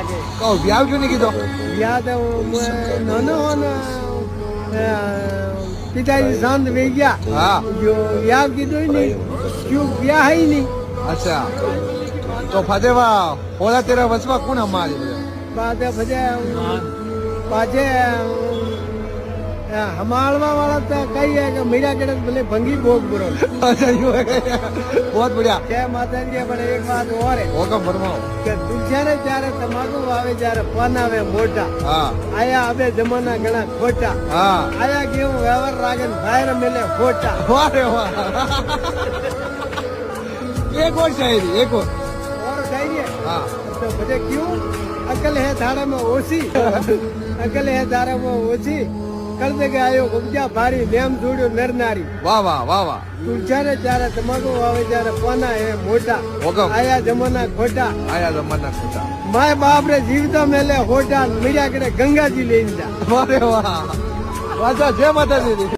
લાગે કહો વ્યાવ ક્યું નહીં કીધો યાદ નાનો પિતાજી શાંત વે ગયા હા જો વ્યાવ કીધું નહીં ક્યું વ્યાહ હી નહીં અચ્છા તો ફતેવા હોળા તેરા વસવા કોણ અમારી પાછે પાછે हमालवा वाला तो कही है कि मेरा कड़क भले भंगी बहुत बुरो अच्छा यूं है बहुत बढ़िया जय माता जी बड़े एक बात और है होगा फरमाओ कि दुनिया जारे तमाकू आवे जारे पान आवे मोटा हाँ आया अबे जमाना घना खोटा हाँ आया क्यों व्यवहार रागन बाहर मिले खोटा वाह रे वाह एक और शायरी एक और शायरी है हाँ तो मुझे क्यों अकल है धारा में ओसी अकल है धारा में ओसी कल के आयो उपजा भारी नेम जोड़ो नर नारी वाह वाह वाह वाह तुझारे जारे तमाकू आवे जारे पाना है मोटा होगा आया जमाना खोटा आया जमाना खोटा माय बाप रे जीवता मेले होटा मीडिया करे गंगा जी ले जा वाह रे वाह वाह जय माता दी